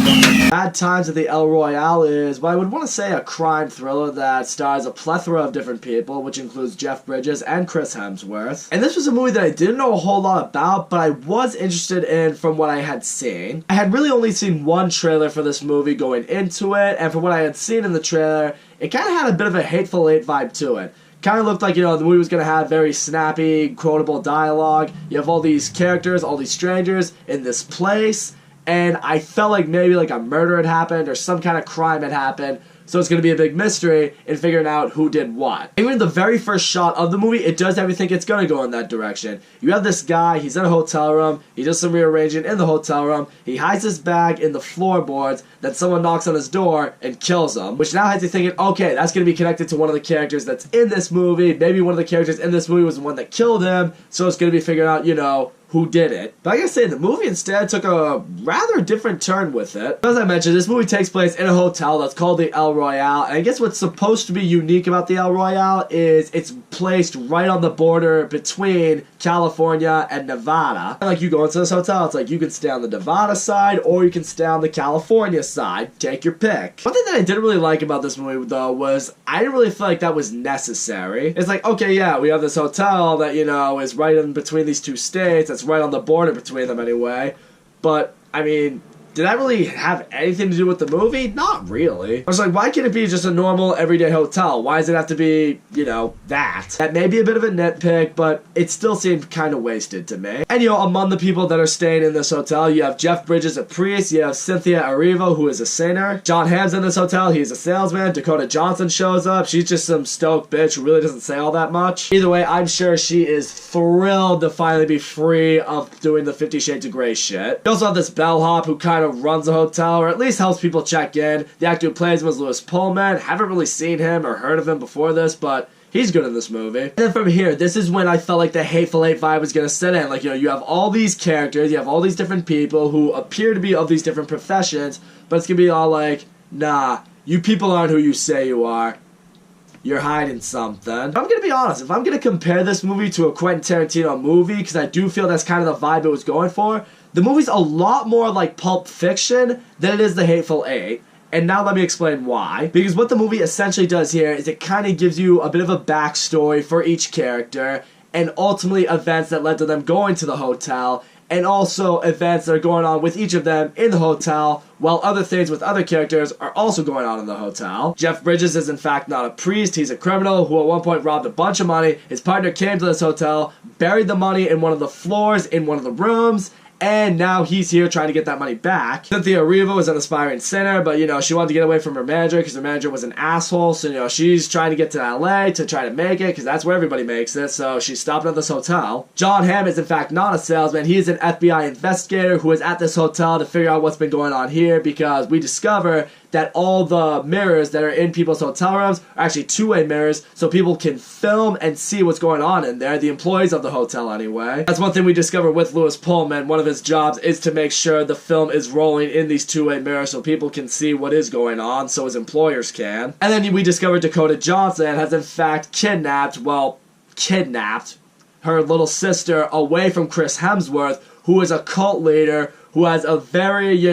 Bad Times at the El Royale is what I would want to say a crime thriller that stars a plethora of different people, which includes Jeff Bridges and Chris Hemsworth. And this was a movie that I didn't know a whole lot about, but I was interested in from what I had seen. I had really only seen one trailer for this movie going into it, and from what I had seen in the trailer, it kind of had a bit of a Hateful Eight vibe to it. Kind of looked like, the movie was going to have very snappy, quotable dialogue. You have all these characters, all these strangers in this place, and I felt like maybe like a murder had happened or some kind of crime had happened. So it's going to be a big mystery in figuring out who did what. Even the very first shot of the movie, it does everything it's going to go in that direction. You have this guy, he's in a hotel room, he does some rearranging in the hotel room, he hides his bag in the floorboards, then someone knocks on his door and kills him. Which now has you thinking, okay, that's going to be connected to one of the characters that's in this movie. Maybe one of the characters in this movie was the one that killed him, so it's going to be figuring out, who did it. But I gotta say, the movie instead took a rather different turn with it. As I mentioned, this movie takes place in a hotel that's called the El Royale, and I guess what's supposed to be unique about the El Royale is it's placed right on the border between California and Nevada. And like, you go into this hotel, it's like you can stay on the Nevada side or you can stay on the California side. Take your pick. One thing that I didn't really like about this movie though was I didn't really feel like that was necessary. It's like, okay, yeah, we have this hotel that, is right in between these two states. That's right on the border between them anyway. But, I mean, did that really have anything to do with the movie? Not really. I was like, why can't it be just a normal everyday hotel? Why does it have to be, that? That may be a bit of a nitpick, but it still seemed kind of wasted to me. And, among the people that are staying in this hotel, you have Jeff Bridges, a priest, you have Cynthia Erivo, who is a singer. John Hamm's in this hotel, he's a salesman. Dakota Johnson shows up, she's just some stoked bitch who really doesn't say all that much. Either way, I'm sure she is thrilled to finally be free of doing the 50 Shades of Grey shit. You also have this bellhop who kind of runs the hotel, or at least helps people check in. The actor who plays him is Lewis Pullman. Haven't really seen him or heard of him before this, but he's good in this movie. And then from here, this is when I felt like the Hateful Eight vibe was going to set in. Like, you have all these characters, you have all these different people who appear to be of these different professions, but it's going to be all like, nah, you people aren't who you say you are. You're hiding something. I'm going to be honest, if I'm going to compare this movie to a Quentin Tarantino movie, because I do feel that's kind of the vibe it was going for, the movie's a lot more like Pulp Fiction than it is The Hateful Eight. And now let me explain why. Because what the movie essentially does here is it kind of gives you a bit of a backstory for each character, and ultimately events that led to them going to the hotel, and also events that are going on with each of them in the hotel, while other things with other characters are also going on in the hotel. Jeff Bridges is in fact not a priest, he's a criminal who at one point robbed a bunch of money. His partner came to this hotel, buried the money in one of the floors in one of the rooms, and now he's here trying to get that money back. Cynthia Erivo is an aspiring singer, but, she wanted to get away from her manager because her manager was an asshole. So, she's trying to get to LA to try to make it because that's where everybody makes it. So she's stopping at this hotel. John Hamm is, in fact, not a salesman. He is an FBI investigator who is at this hotel to figure out what's been going on here, because we discover that all the mirrors that are in people's hotel rooms are actually two-way mirrors, so people can film and see what's going on in there, the employees of the hotel anyway. That's one thing we discover with Lewis Pullman. One of his jobs is to make sure the film is rolling in these two-way mirrors so people can see what is going on, so his employers can. And then we discover Dakota Johnson has in fact kidnapped her little sister away from Chris Hemsworth, who is a cult leader who has a very,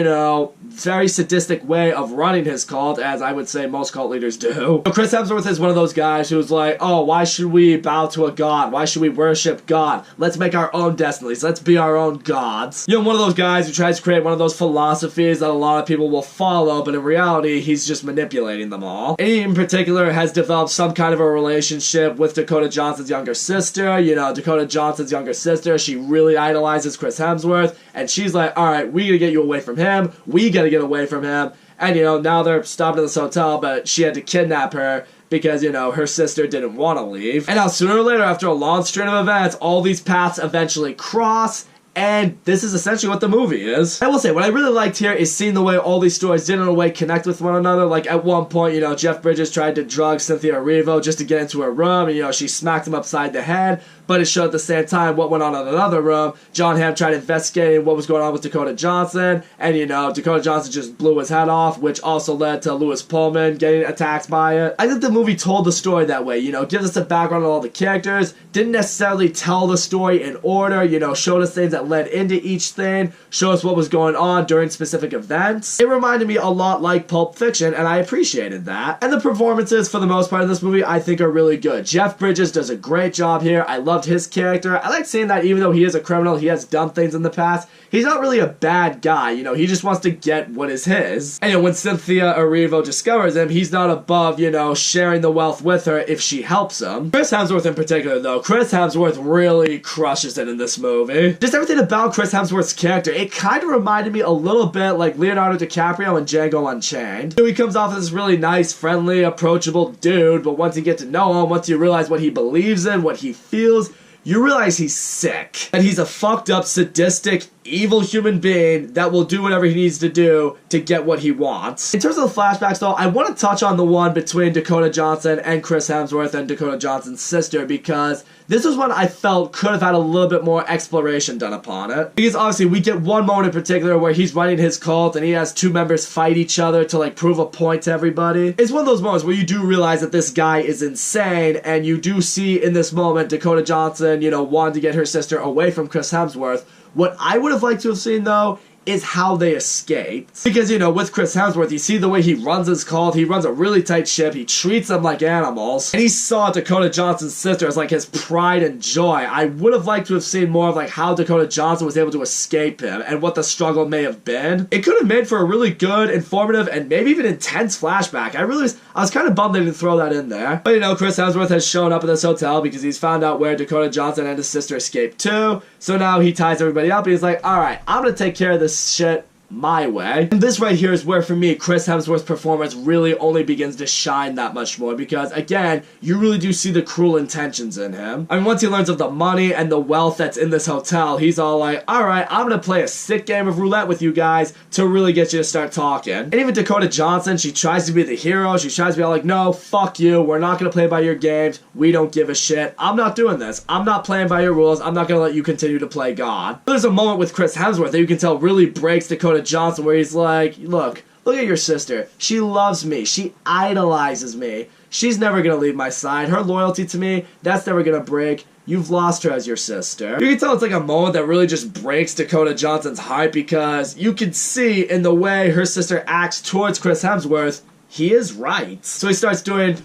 very sadistic way of running his cult, as I would say most cult leaders do. So Chris Hemsworth is one of those guys who's like, oh, why should we bow to a god? Why should we worship God? Let's make our own destinies. Let's be our own gods. One of those guys who tries to create one of those philosophies that a lot of people will follow, but in reality, he's just manipulating them all. And he in particular has developed some kind of a relationship with Dakota Johnson's younger sister. Dakota Johnson's younger sister, she really idolizes Chris Hemsworth, and she's like, all right, we gotta get you away from him. We gotta get away from him. And, now they're stopped at this hotel, but she had to kidnap her because, her sister didn't want to leave. And now sooner or later, after a long string of events, all these paths eventually cross, and this is essentially what the movie is. I will say, what I really liked here is seeing the way all these stories did in a way connect with one another. Like, at one point, Jeff Bridges tried to drug Cynthia Erivo just to get into her room, and, she smacked him upside the head. But it showed at the same time what went on in another room. John Hamm tried investigating what was going on with Dakota Johnson, and Dakota Johnson just blew his head off, which also led to Lewis Pullman getting attacked by it. I think the movie told the story that way, gives us a background on all the characters, didn't necessarily tell the story in order, showed us things that that led into each thing, show us what was going on during specific events. It reminded me a lot like Pulp Fiction, and I appreciated that. And the performances, for the most part of this movie, I think are really good. Jeff Bridges does a great job here. I loved his character. I like seeing that even though he is a criminal, he has done things in the past, he's not really a bad guy, you know, he just wants to get what is his. And you know, when Cynthia Erivo discovers him, he's not above, you know, sharing the wealth with her if she helps him. Chris Hemsworth in particular, though, Chris Hemsworth really crushes it in this movie. Just everything about Chris Hemsworth's character, it kind of reminded me a little bit like Leonardo DiCaprio in Django Unchained. So he comes off as this really nice, friendly, approachable dude, but once you get to know him, once you realize what he believes in, what he feels, you realize he's sick. And he's a fucked up, sadistic, evil human being that will do whatever he needs to do to get what he wants. In terms of the flashbacks, though, I want to touch on the one between Dakota Johnson and Chris Hemsworth and Dakota Johnson's sister, because this was one I felt could have had a little bit more exploration done upon it. Because obviously we get one moment in particular where he's running his cult and he has two members fight each other to like prove a point to everybody. It's one of those moments where you do realize that this guy is insane, and you do see in this moment Dakota Johnson, you know, wanting to get her sister away from Chris Hemsworth. What I would have liked to have seen, though, is how they escaped. Because, you know, with Chris Hemsworth, you see the way he runs his cult, he runs a really tight ship, he treats them like animals, and he saw Dakota Johnson's sister as, like, his pride and joy. I would have liked to have seen more of, like, how Dakota Johnson was able to escape him, and what the struggle may have been. It could have made for a really good, informative, and maybe even intense flashback. I was kind of bummed they didn't throw that in there. But, you know, Chris Hemsworth has shown up at this hotel because he's found out where Dakota Johnson and his sister escaped to, so now he ties everybody up, and he's like, alright, I'm gonna take care of this shit my way. And this right here is where, for me, Chris Hemsworth's performance really only begins to shine that much more, because, again, you really do see the cruel intentions in him. I mean, once he learns of the money and the wealth that's in this hotel, he's all like, alright, I'm gonna play a sick game of roulette with you guys to really get you to start talking. And even Dakota Johnson, she tries to be the hero, she tries to be all like, no, fuck you, we're not gonna play by your games, we don't give a shit, I'm not doing this, I'm not playing by your rules, I'm not gonna let you continue to play God. There's a moment with Chris Hemsworth that you can tell really breaks Dakota Johnson, where he's like, look at your sister. She loves me. She idolizes me. She's never gonna leave my side. Her loyalty to me, that's never gonna break. You've lost her as your sister. You can tell it's like a moment that really just breaks Dakota Johnson's heart, because you can see in the way her sister acts towards Chris Hemsworth, he is right. So he starts doing,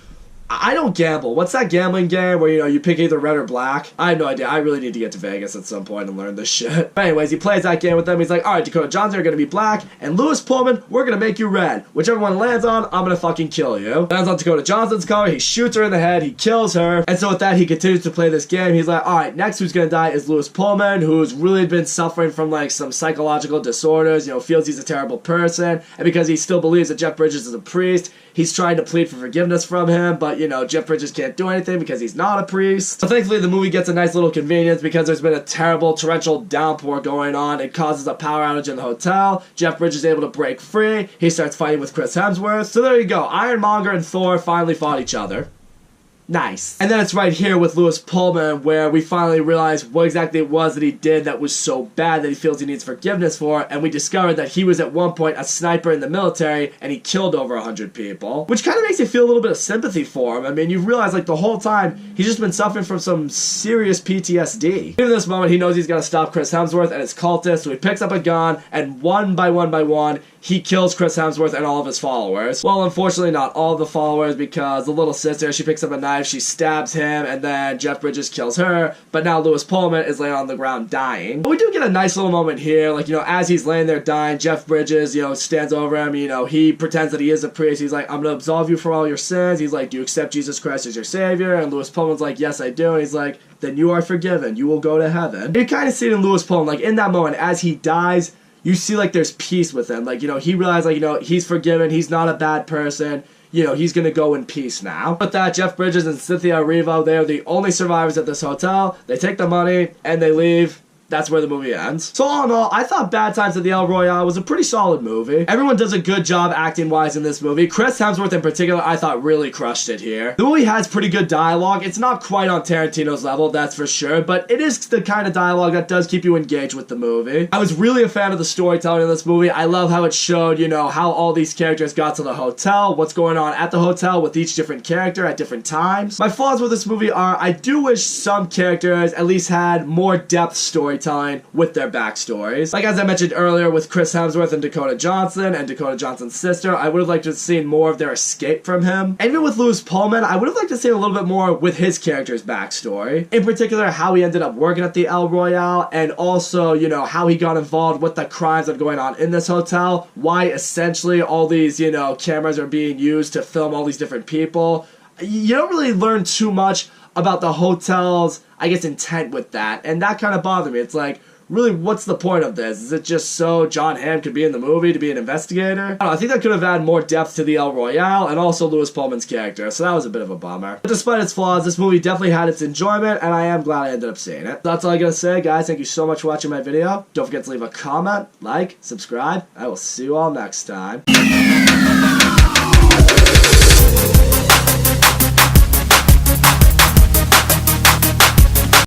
I don't gamble. What's that gambling game where, you know, you pick either red or black? I have no idea. I really need to get to Vegas at some point and learn this shit. But anyways, he plays that game with them. He's like, alright, Dakota Johnson, you're gonna be black, and Lewis Pullman, we're gonna make you red. Whichever one lands on, I'm gonna fucking kill you. Lands on Dakota Johnson's color, he shoots her in the head, he kills her, and so with that, he continues to play this game. He's like, alright, next who's gonna die is Lewis Pullman, who's really been suffering from, like, some psychological disorders, you know, feels he's a terrible person, and because he still believes that Jeff Bridges is a priest, he's trying to plead for forgiveness from him, but, you know, Jeff Bridges can't do anything because he's not a priest. So thankfully the movie gets a nice little convenience, because there's been a terrible torrential downpour going on. It causes a power outage in the hotel. Jeff Bridges is able to break free. He starts fighting with Chris Hemsworth. So there you go. Ironmonger and Thor finally fought each other. Nice. And then it's right here with Lewis Pullman where we finally realize what exactly it was that he did that was so bad that he feels he needs forgiveness for, and we discovered that he was at one point a sniper in the military and he killed over 100 people, which kind of makes you feel a little bit of sympathy for him. I mean, you realize like the whole time he's just been suffering from some serious PTSD. In this moment, he knows he's got to stop Chris Hemsworth and his cultists, so he picks up a gun and one by one, he kills Chris Hemsworth and all of his followers. Well, unfortunately not all of the followers, because the little sister, she picks up a knife, she stabs him, and then Jeff Bridges kills her, but now Lewis Pullman is laying on the ground dying. But we do get a nice little moment here, like, you know, as he's laying there dying, Jeff Bridges, you know, stands over him, you know, he pretends that he is a priest, he's like, I'm gonna absolve you for all your sins, he's like, do you accept Jesus Christ as your savior? And Lewis Pullman's like, yes, I do, and he's like, then you are forgiven, you will go to heaven. And you kind of see it in Lewis Pullman, like, in that moment, as he dies, you see, like, there's peace with him. Like, you know, he realized, like, you know, he's forgiven. He's not a bad person. You know, he's gonna go in peace now. With that, Jeff Bridges and Cynthia Erivo, they are the only survivors at this hotel. They take the money, and they leave. That's where the movie ends. So all in all, I thought Bad Times at the El Royale was a pretty solid movie. Everyone does a good job acting-wise in this movie. Chris Hemsworth in particular, I thought really crushed it here. The movie has pretty good dialogue. It's not quite on Tarantino's level, that's for sure, but it is the kind of dialogue that does keep you engaged with the movie. I was really a fan of the storytelling in this movie. I love how it showed, you know, how all these characters got to the hotel, what's going on at the hotel with each different character at different times. My flaws with this movie are, I do wish some characters at least had more depth story storytelling with their backstories. Like as I mentioned earlier with Chris Hemsworth and Dakota Johnson Dakota Johnson's sister, I would have liked to have seen more of their escape from him. And even with Lewis Pullman, I would have liked to see a little bit more with his character's backstory. In particular, how he ended up working at the El Royale, and also, you know, how he got involved with the crimes that are going on in this hotel, why essentially all these, you know, cameras are being used to film all these different people. You don't really learn too much about the hotel's, I guess, intent with that, and that kind of bothered me. It's like, really, what's the point of this? Is it just so John Hamm could be in the movie to be an investigator? I don't know, I think that could have added more depth to the El Royale and also Lewis Pullman's character, so that was a bit of a bummer. But despite its flaws, this movie definitely had its enjoyment, and I am glad I ended up seeing it. That's all I gotta say, guys. Thank you so much for watching my video. Don't forget to leave a comment, like, subscribe. I will see you all next time.